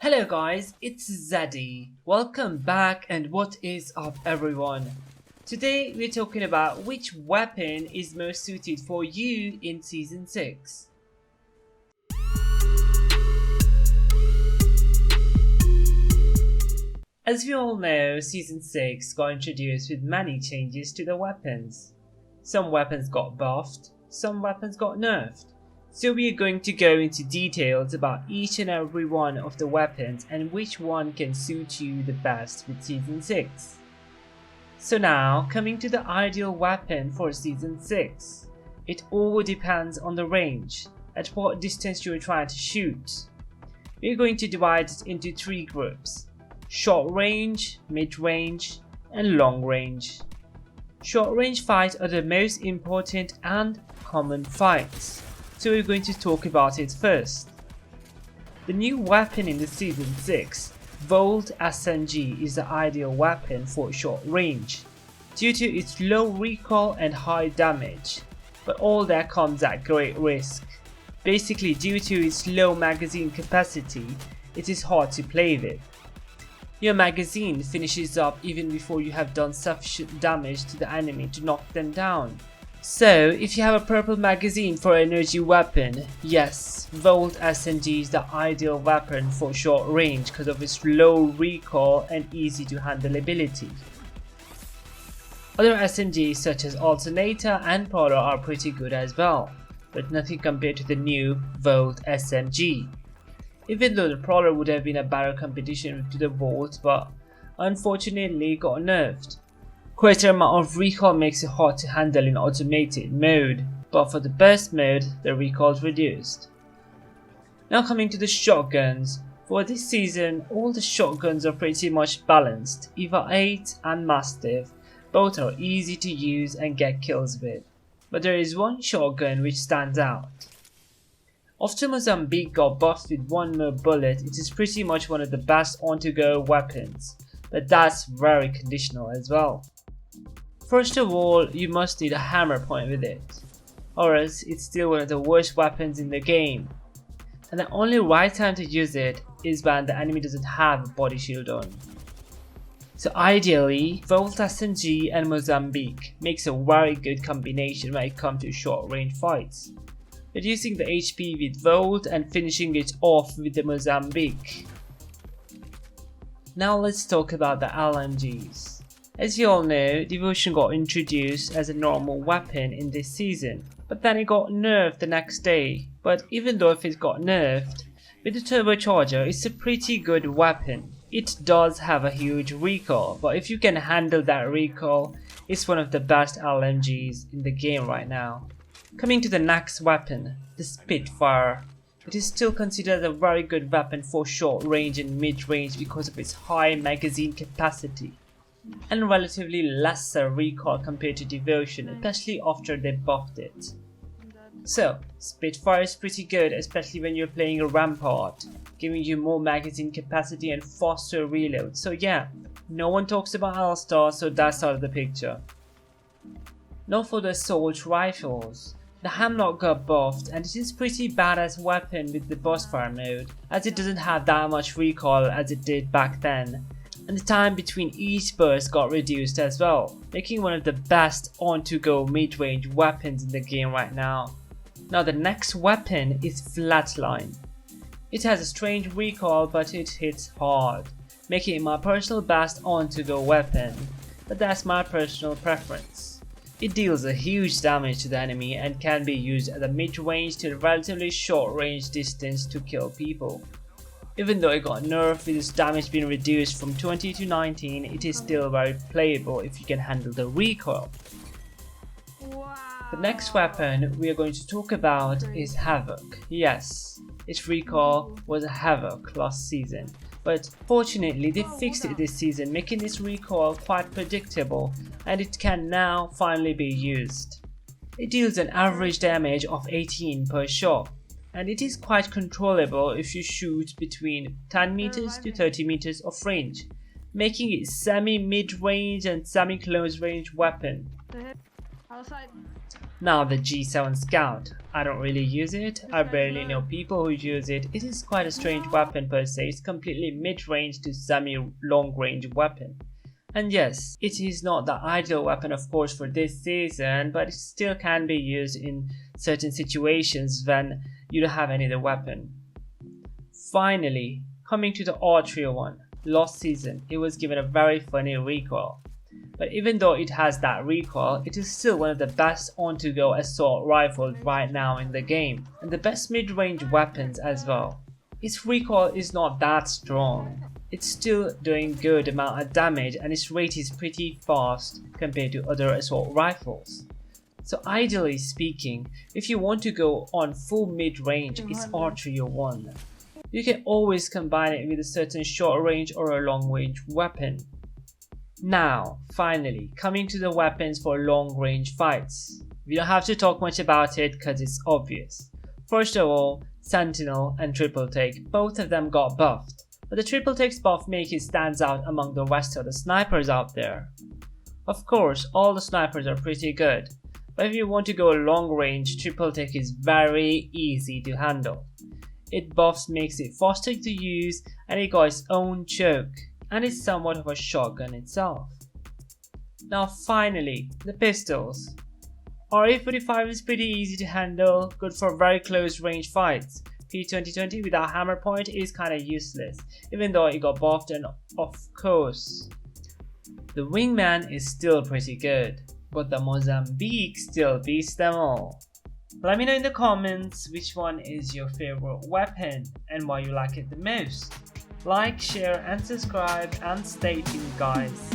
Hello guys, it's Zaddy. Welcome back and what is up everyone? Today we're talking about which weapon is most suited for you in Season 6. As we all know, Season 6 got introduced with many changes to the weapons. Some weapons got buffed, some weapons got nerfed. So we are going to go into details about each and every one of the weapons and which one can suit you the best with Season 6. So now, coming to the ideal weapon for Season 6. It all depends on the range, at what distance you are trying to shoot. We are going to divide it into three groups: short range, mid range, and long range. Short range fights are the most important and common fights. So we're going to talk about it first. The new weapon in the Season 6, Volt SMG, is the ideal weapon for short range, due to its low recoil and high damage, but all that comes at great risk. Basically, due to its low magazine capacity, it is hard to play with. Your magazine finishes up even before you have done sufficient damage to the enemy to knock them down. So, if you have a purple magazine for an energy weapon, yes, Volt SMG is the ideal weapon for short range because of its low recoil and easy to handle ability. Other SMGs such as Alternator and Prowler are pretty good as well, but nothing compared to the new Volt SMG. Even though the Prowler would have been a better competition to the Volt, but unfortunately got nerfed. Greater amount of recoil makes it hard to handle in automated mode, but for the burst mode, the recoil is reduced. Now coming to the shotguns. For this season, all the shotguns are pretty much balanced. EVA 8 and Mastiff, both are easy to use and get kills with. But there is one shotgun which stands out. After Mozambique got buffed with one more bullet, it is pretty much one of the best on-to-go weapons, but that's very conditional as well. First of all, you must need a hammer point with it, or else it's still one of the worst weapons in the game. And the only right time to use it is when the enemy doesn't have a body shield on. So ideally, Volt SMG and Mozambique makes a very good combination when it comes to short range fights, reducing the HP with Volt and finishing it off with the Mozambique. Now let's talk about the LMGs. As you all know, Devotion got introduced as a normal weapon in this season, but then it got nerfed the next day. But even though if it got nerfed, with the turbocharger it's a pretty good weapon. It does have a huge recoil, but if you can handle that recoil, it's one of the best LMGs in the game right now. Coming to the next weapon, the Spitfire. It is still considered a very good weapon for short range and mid range because of its high magazine capacity and relatively lesser recoil compared to Devotion, especially after they buffed it. So, Spitfire is pretty good, especially when you're playing a Rampart, giving you more magazine capacity and faster reload. So yeah, no one talks about All-Star, so that's out of the picture. Now for the assault rifles. The Hamlock got buffed and it is pretty badass weapon with the burst fire mode, as it doesn't have that much recoil as it did back then. And the time between each burst got reduced as well, making one of the best on-to-go mid-range weapons in the game right now. Now the next weapon is Flatline. It has a strange recoil but it hits hard, making it my personal best on-to-go weapon, but that's my personal preference. It deals a huge damage to the enemy and can be used at a mid-range to a relatively short-range distance to kill people. Even though it got nerfed with its damage being reduced from 20 to 19, it is still very playable if you can handle the recoil. The next weapon we are going to talk about is Havoc. Yes, its recoil was a Havoc last season, but fortunately they fixed it this season, making its recoil quite predictable and it can now finally be used. It deals an average damage of 18 per shot, and it is quite controllable if you shoot between 10 meters to 30 meters of range, making it semi-mid-range and semi-close range weapon. Now the G7 Scout. I don't really use it. I barely know people who use it. It is quite a strange weapon per se. It's completely mid-range to semi-long range weapon. And yes, it is not the ideal weapon of course for this season, but it still can be used in certain situations when you don't have any other weapon. Finally, coming to the archery one. Last season, it was given a very funny recoil. But even though it has that recoil, it is still one of the best on-to-go assault rifles right now in the game, and the best mid-range weapons as well. Its recoil is not that strong. It's still doing good amount of damage and its rate is pretty fast compared to other assault rifles. So ideally speaking, if you want to go on full mid-range, it's archery 1. You can always combine it with a certain short range or a long range weapon. Now, finally, coming to the weapons for long range fights. We don't have to talk much about it because it's obvious. First of all, Sentinel and Triple Take, both of them got buffed, but the Triple Take's buff makes it stands out among the rest of the snipers out there. Of course, all the snipers are pretty good, but if you want to go long range, Triple Take is very easy to handle. Its buffs makes it faster to use and it got its own choke, and it's somewhat of a shotgun itself. Now finally, the pistols. RA45 is pretty easy to handle, good for very close range fights. P2020 without hammer point is kinda useless, even though it got buffed, and of course, the Wingman is still pretty good, but the Mozambique still beats them all. Let me know in the comments which one is your favorite weapon and why you like it the most. Like, share and subscribe and stay tuned guys.